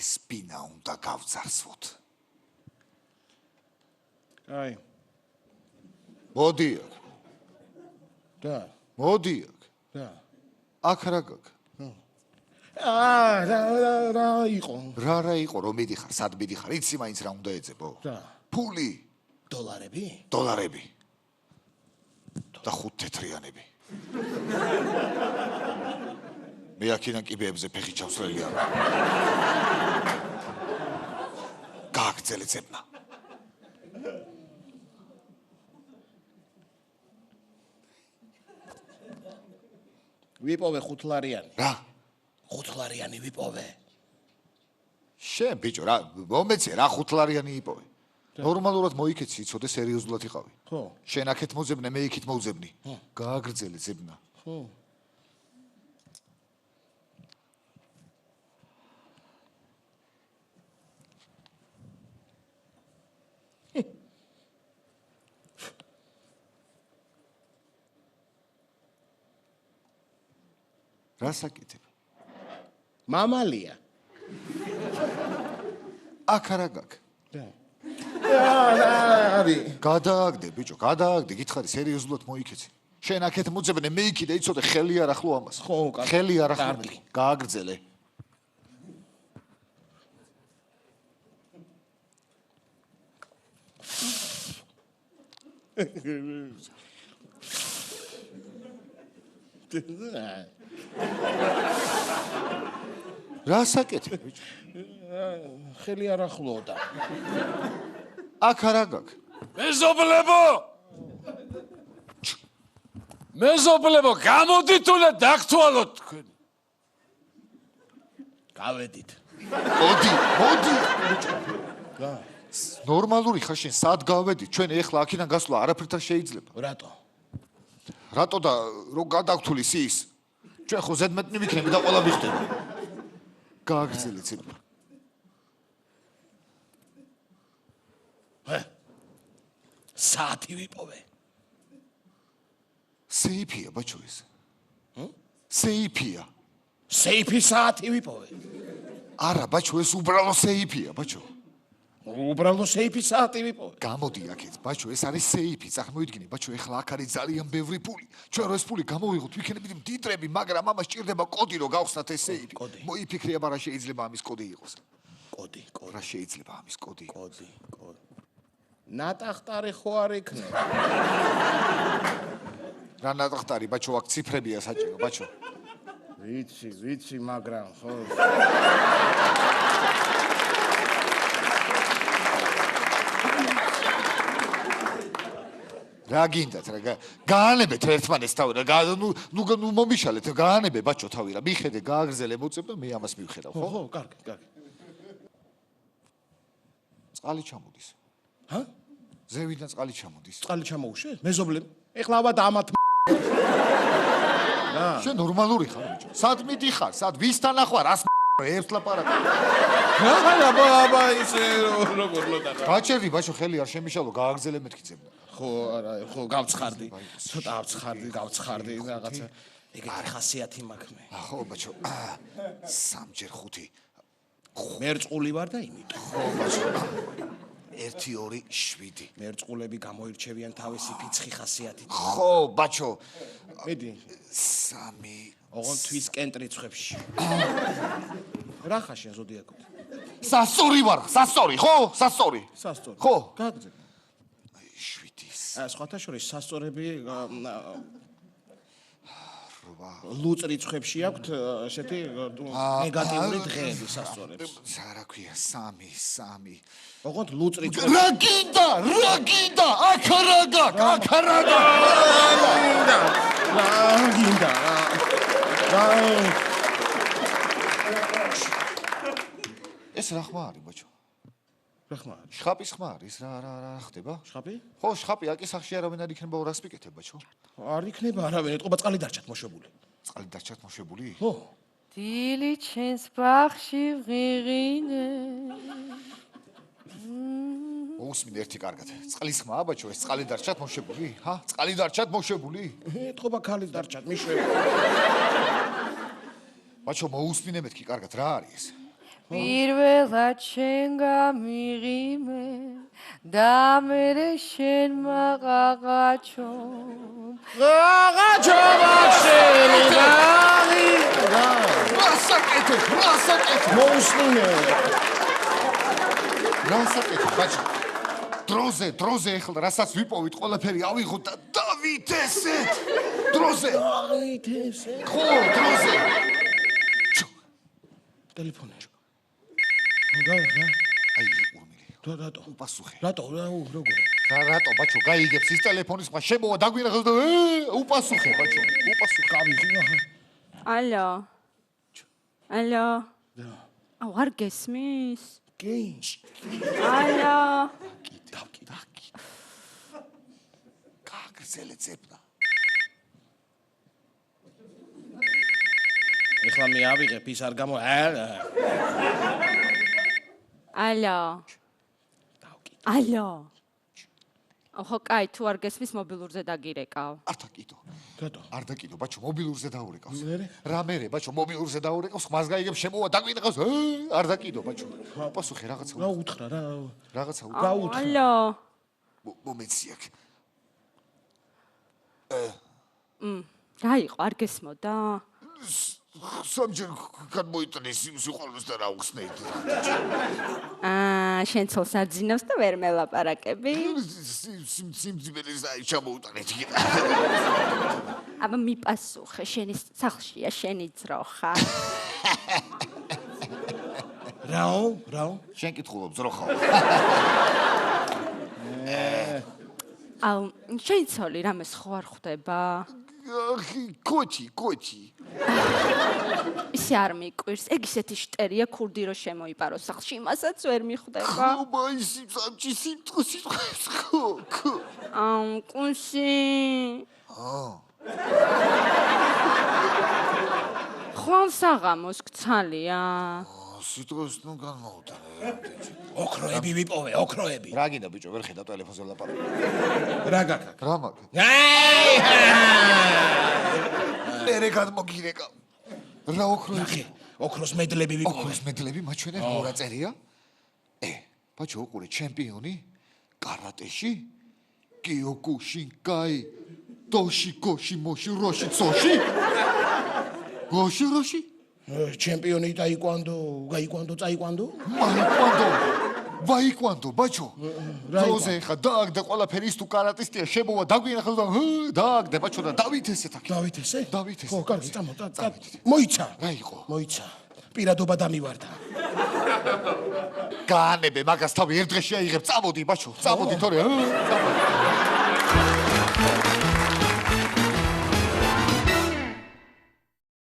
სპინა უნდა გავძარცვოთ. აი. მოდი აქ. და. მოდი აქ. და. აქ რა გაქვს? რა იყო? რა იყო რომ მიდიხარ, სად მიდიხარ? იცი მაინც რა უნდა ეძებო? რა? ფული, დოლარები? დოლარები. და 5 თეთრიანები. მე აქედან კიბეებზე ფეხი ჩავსრელი არ. გააგრძელე ძებნა. ვიპოვე 5 ლარიანი. რა? 5 ლარიანი ვიპოვე. შენ ბიჭო რა მომეცე რა 5 ლარიანი იპოვე. ნორმალურად მოიქეცი იცოდე სერიოზულად იყავი. ხო. შენ აქეთ მოძებნე მე იქით მოვძებნი. გააგრძელე ძებნა. ხო. რა საკეთებ? მამალია. აქ რა გაქვს? და. გადააგდე ბიჭო, გადააგდე, გითხარი სერიოზულად მოიქეცი. შენ აქეთ მოძებნე მე იქით და იცოდე ხელი არ ახლო ამას. ხო, კარგი. ხელი არ ახლო. კარგი. გააგრძელე. რა საკეთებ ბიჭო? ხელი არ ახლოდა. აქ რა გაქვს? მეზობლებო, გამოდით უნდა დაგთვალოთ თქვენ. გავედით. მოდი. რა? ნორმალური ხარ შენ, სად გავედი? ჩვენ ეხლა აქედან გასვლა არაფერთ არ შეიძლება. რატო? რატო და რო გადაგთulis ის? ჩვენ ხო ზედმეტნი ვიქნები და ყველა მიხდება. გააგრძელე ძებნა. საათი ვიპოვე. სეიფია ბაჭო ეს. სეიფია. სეიფი საათი ვიპოვე. არა ბაჭო ეს უბრალო სეიფია ბაჭო. უბრალო სეიფი საათი ვიპოვე. გამოდი აქეთ ბაჭო ეს არის სეიფი. წარმოიდგინე ბაჭო ეხლა აქ არის ძალიან ბევრი ფული. ჩვენ რო ეს ფული გამოვიღოთ ვიქნებით მდიდრები, მაგრამ ამას ჭირდება კოდი რო გავხსნათ ეს სეიფი. მოიფიქრე აბა რა შეიძლება ამის კოდი იყოს. კოდი. რა შეიძლება ამის კოდი? კოდი. ნატახტარი ხო არ იქნება? რა ნატახტარი ბაჭო აქ ციფრებია საჭირო ბაჭო. ვიცი, მაგრამ ხო. რა გინდათ რა გაანებეთ ერთმანეს თავი რა ნუ მომიშალეთ გაანებე ბაჭო თავი რა მიხედე გააგრძელე მოწებ და მე ამას მივხედავ ხო? ხო, კარგი. წყალი ჩამოდის. ჰა? ზევიდან წყალი ჩამოდის. წყალი ჩამოუშე? მეზობლები. ეხლა აბა ამათ შენ ნორმალური ხარ ბიჭო. სად მიდიხარ? სად ვისთან ახარ? რას ერთ ლაპარაკობ. აბა ისე როგორ ლოდა რა. გაჩერდი ბაჭო ხელი არ შემიშალო გააგრძელე მეთქი ძებნა. ხო, არა, ხო გავცხარდი. ცოტა გავცხარდი რაღაცა. ეგეთი ხასიათი მაქვს მე. ხო ბაჭო. 3 x 5. მერწყული ვარ და იმიტომ. ხო ბაჭო. 1 2 7. მერწყულები გამოირჩევიან თავისი ფიცხი ხასიათით. ხო ბაჭო. მედი. 3. ოღონ თვის კენტრიცხვებში. რა ხარ შენ ზოდიაკოდ? სასორი ვარ, სასორი, ხო? სასორი. სასორი. ხო. გააგზავნე. 7. სხვათა შორის სასწორები 8. ლუწრიცხვებში აქვთ ესეთი ნეგატიური დღეები სასწორებს. რა ქვია 3. ოღონდ ლუწრიცხვებში. რა გინდა? აქ რა გინდა. ეს რა ხმა არის ბაჭო? რა ხმა არის? შხაპის ხმა არის რა ხდება? შხაპი? ხო, შხაპი აკი სახში არავინ არ იქნება რას მიკეთებ ბაჭო? არ იქნება არავინ, ეთყობა წყალი დარჩათ მოშებული. წყალი დარჩათ მოშებული? ხო. დილი ჩვენს ბაღში ვღიღინე. მოусმინე ერთი კარგად. წყლის ხმა ბაჭო, ეს წყალი დარჩათ მოშებული? ჰა? წყალი დარჩათ მოშებული? ეთყობა ქალი დარჩათ მიშვები. ბაჭო, მოусმინე მეთქი კარგად, რა არის ეს? პირველად შენ გამიღიმე და მერე შენ მაღაღაჩო გაღაჩო ბახშელი დაღი რასაკეთებ მოუსმინე რასაკეთებ ბაჭო დროზე ეხლა რასაც ვიპოვით ყველაფერი ავიღოთ და დავითესეთ დროზე დავითესე ხო დროზე ტელეფონი რა აი ურმილი რატო უპასუხე რატო როგორ რატო ბაჭო გაიგებს ის ტელეფონის ხმა შემოვა დაგვინახავს და უპასუხე ბაჭო უპასუხე გავიხი ალო აუ არ გესმის კი ალო გაგრძელე ძებნა ეხლა მე ავიღებ ის არ გამო ალო ხო კაი თუ არ გესმის მობილურზე დაგირეკავ არ დაკიდო რატო არ დაკიდო ბაჭო მობილურზე დაურეკავს მერე? რა მერე ბაჭო მობილურზე დაურეკავს ხმას გაიგებს შემოვა დაგვინახავს არ დაკიდო ბაჭო უპასუხე რაღაცა რა უთხრა რა რაღაცა გაუთხრა ალო მომეციაკ რა იყო არ გესმოდა სამჯერ გადმოიტანეს იმ სიყვარულს და რა უხსნეით შენ ცოლს არ ძინავს და ვერ მელაპარაკები სიმძიმელის აი ჩამოუტანეთ იქ აბა მიპასუხე შენი სახლშია შენი ძრო ხარ რაო შენ კითხულობ ძრო ხარ აუ შენი ცოლი რამეს ხო არ ხვდება კოჩი ისე არ მიკვირს ეგ ისეთი შტერია ქურდი რო შემოიპარო სახლში იმასაც ვერ მიხვდება ხობა ისი სამჭი სიტყვას ხო აუ კუნში ხვალ საღამოს გცალია სიტყვას ნუ განმოუტანე ოქროები ვიპოვე ოქროები რა გინდა ბიჭო ვერ ხედავ ტელეფონზე ლაპარაკი რა გაკაკ რა მაგ მერე გადმოგირეკა რა ოქროები ოქროს მედლები ვიპოვე ოქროს მედლები მაჩვენე მორაწერია ბაჭო უყურე ჩემპიონი კარატეში კიოკუშინკაი დოში გოში მოში როში ცოში გოში როში ჩემპიონი ტაიკვანდო გაიკვანდო წაიკვანდო ვაიკვანდო ბაჭო დროზე ხა დააგდე ყველაფერი ის თუ კარატისტია შემოვა დაგვინახავს და დააგდე ბაჭო და დავითესეთ აქ დავითესე ხო კარგი წამოწა მოიცა რა იყო მოიცა პირადობა დამივარდა გაანებე მაგას თავი ერთ დღეში აიღებ წამოდი ბაჭო წამოდი თორე